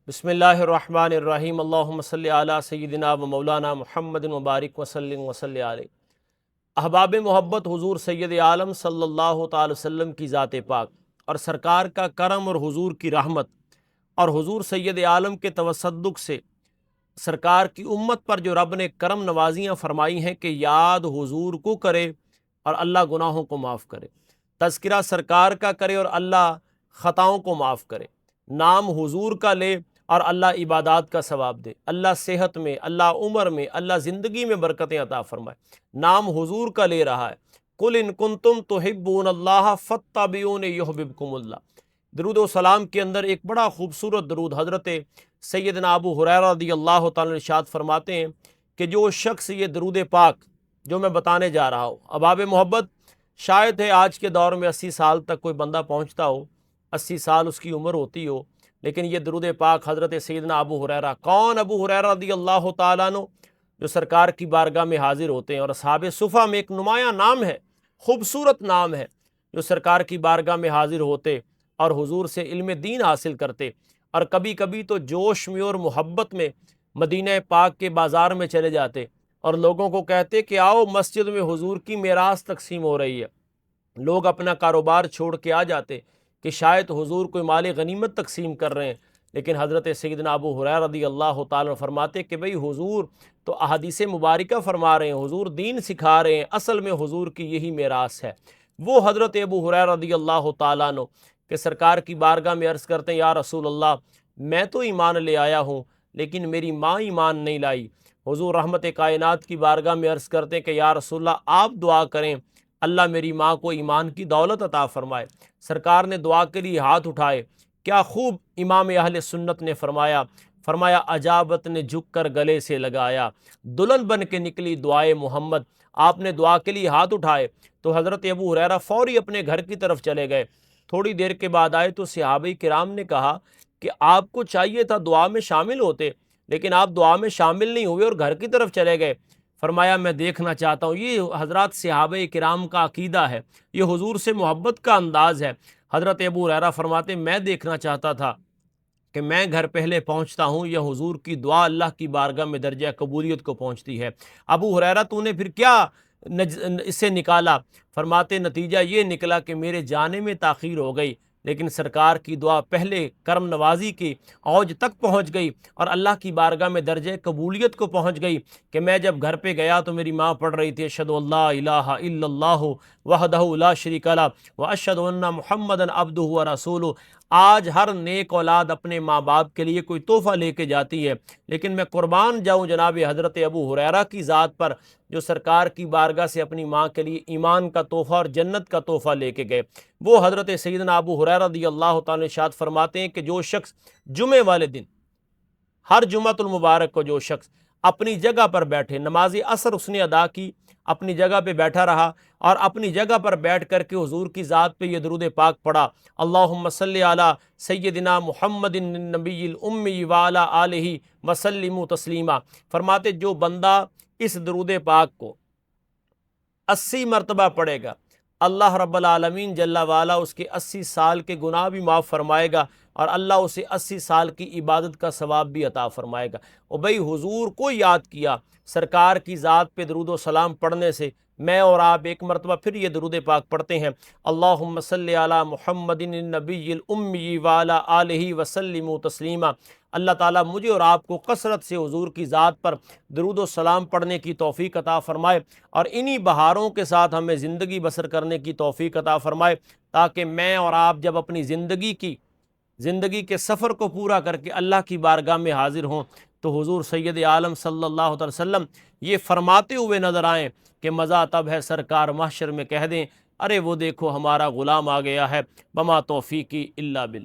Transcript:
بسم اللہ الرحمن الرحیم اللہم صلی علی سیدنا و مولانا محمد مبارک وسلم وصلی علیہ۔ احباب محبت، حضور سید عالم صلی اللہ تعالی وسلم کی ذات پاک اور سرکار کا کرم اور حضور کی رحمت اور حضور سید عالم کے توسدق سے سرکار کی امت پر جو رب نے کرم نوازیاں فرمائی ہیں کہ یاد حضور کو کرے اور اللہ گناہوں کو معاف کرے، تذکرہ سرکار کا کرے اور اللہ خطاؤں کو معاف کرے، نام حضور کا لے اور اللہ عبادات کا ثواب دے، اللہ صحت میں، اللہ عمر میں، اللہ زندگی میں برکتیں عطا فرمائے۔ نام حضور کا لے رہا ہے، قل ان کنتم تحبون اللہ فاتبعونی یحببکم اللہ۔ درود و سلام کے اندر ایک بڑا خوبصورت درود حضرت سیدنا ابو ہریرہ رضی اللہ تعالیٰ ارشاد فرماتے ہیں کہ جو شخص یہ درود پاک جو میں بتانے جا رہا ہوں، احباب محبت، شاید ہے آج کے دور میں 80 سال تک کوئی بندہ پہنچتا ہو، 80 سال اس کی عمر ہوتی ہو، لیکن یہ درود پاک حضرت سیدنا ابو ہریرہ، کون ابو ہریرہ رضی اللہ تعالیٰ عنہ، جو سرکار کی بارگاہ میں حاضر ہوتے ہیں، اور اصحاب صفہ میں ایک نمایاں نام ہے، خوبصورت نام ہے، جو سرکار کی بارگاہ میں حاضر ہوتے اور حضور سے علم دین حاصل کرتے، اور کبھی کبھی تو جوش میں اور محبت میں مدینہ پاک کے بازار میں چلے جاتے اور لوگوں کو کہتے کہ آؤ مسجد میں حضور کی میراث تقسیم ہو رہی ہے۔ لوگ اپنا کاروبار چھوڑ کے آ جاتے کہ شاید حضور کوئی مال غنیمت تقسیم کر رہے ہیں، لیکن حضرت سیدنا ابو ہریرہ رضی اللہ تعالیٰ فرماتے کہ بھئی حضور تو احادیث مبارکہ فرما رہے ہیں، حضور دین سکھا رہے ہیں، اصل میں حضور کی یہی میراث ہے۔ وہ حضرت ابو ہریرہ رضی اللہ تعالیٰ عنہ کہ سرکار کی بارگاہ میں عرض کرتے ہیں یا رسول اللہ، میں تو ایمان لے آیا ہوں لیکن میری ماں ایمان نہیں لائی۔ حضور رحمت کائنات کی بارگاہ میں عرض کرتے ہیں کہ یا رسول اللہ آپ دعا کریں اللہ میری ماں کو ایمان کی دولت عطا فرمائے۔ سرکار نے دعا کے لیے ہاتھ اٹھائے، کیا خوب امام اہل سنت نے فرمایا اجابت نے جھک کر گلے سے لگایا، دلہن بن کے نکلی دعائے محمد۔ آپ نے دعا کے لیے ہاتھ اٹھائے تو حضرت ابو ہریرہ فوری اپنے گھر کی طرف چلے گئے۔ تھوڑی دیر کے بعد آئے تو صحابہ کرام نے کہا کہ آپ کو چاہیے تھا دعا میں شامل ہوتے، لیکن آپ دعا میں شامل نہیں ہوئے اور گھر کی طرف چلے گئے۔ فرمایا میں دیکھنا چاہتا ہوں، یہ حضرات صحابہ کرام کا عقیدہ ہے، یہ حضور سے محبت کا انداز ہے۔ حضرت ابو ہریرہ فرماتے میں دیکھنا چاہتا تھا کہ میں گھر پہلے پہنچتا ہوں یا حضور کی دعا اللہ کی بارگاہ میں درجہ قبولیت کو پہنچتی ہے۔ ابو ہریرہ تو نے پھر کیا اس سے نکالا؟ فرماتے نتیجہ یہ نکلا کہ میرے جانے میں تاخیر ہو گئی، لیکن سرکار کی دعا پہلے کرم نوازی کی اوج تک پہنچ گئی اور اللہ کی بارگاہ میں درجہ قبولیت کو پہنچ گئی کہ میں جب گھر پہ گیا تو میری ماں پڑھ رہی تھی اشہد ان لا الہ الا اللہ وحدہ لا شریک لہ واشہد ان محمدا عبدہ ورسولہ۔ آج ہر نیک اولاد اپنے ماں باپ کے لیے کوئی تحفہ لے کے جاتی ہے، لیکن میں قربان جاؤں جناب حضرت ابو ہریرہ کی ذات پر جو سرکار کی بارگاہ سے اپنی ماں کے لیے ایمان کا تحفہ اور جنت کا تحفہ لے کے گئے۔ وہ حضرت سیدنا ابو ہریرہ رضی اللہ تعالیٰ ارشاد فرماتے ہیں کہ جو شخص جمعے والے دن، ہر جمعۃ المبارک کو جو شخص اپنی جگہ پر بیٹھے، نماز عصر اس نے ادا کی، اپنی جگہ پہ بیٹھا رہا اور اپنی جگہ پر بیٹھ کر کے حضور کی ذات پہ یہ درود پاک پڑھا، اللہم صلی علی سیدنا محمد النبی الامی وعلی آلہ وسلم تسلیما۔ فرماتے جو بندہ اس درود پاک کو 80 مرتبہ پڑھے گا، اللہ رب العالمین جل وعلا اس کے 80 سال کے گناہ بھی معاف فرمائے گا اور اللہ اسے 80 سال کی عبادت کا ثواب بھی عطا فرمائے گا۔ اور بھئی حضور کو یاد کیا، سرکار کی ذات پہ درود و سلام پڑھنے سے میں اور آپ ایک مرتبہ پھر یہ درود پاک پڑھتے ہیں، اللہم صلی علی محمد النبی الامی وعلی آلہ وسلم تسلیما۔ اللہ تعالیٰ مجھے اور آپ کو کثرت سے حضور کی ذات پر درود و سلام پڑھنے کی توفیق عطا فرمائے اور انہی بہاروں کے ساتھ ہمیں زندگی بسر کرنے کی توفیق عطا فرمائے، تاکہ میں اور آپ جب اپنی زندگی کے سفر کو پورا کر کے اللہ کی بارگاہ میں حاضر ہوں تو حضور سید عالم صلی اللہ علیہ وسلم یہ فرماتے ہوئے نظر آئیں کہ مزہ تب ہے سرکار محشر میں کہہ دیں ارے وہ دیکھو ہمارا غلام آ گیا ہے، وما توفیقی الا باللہ۔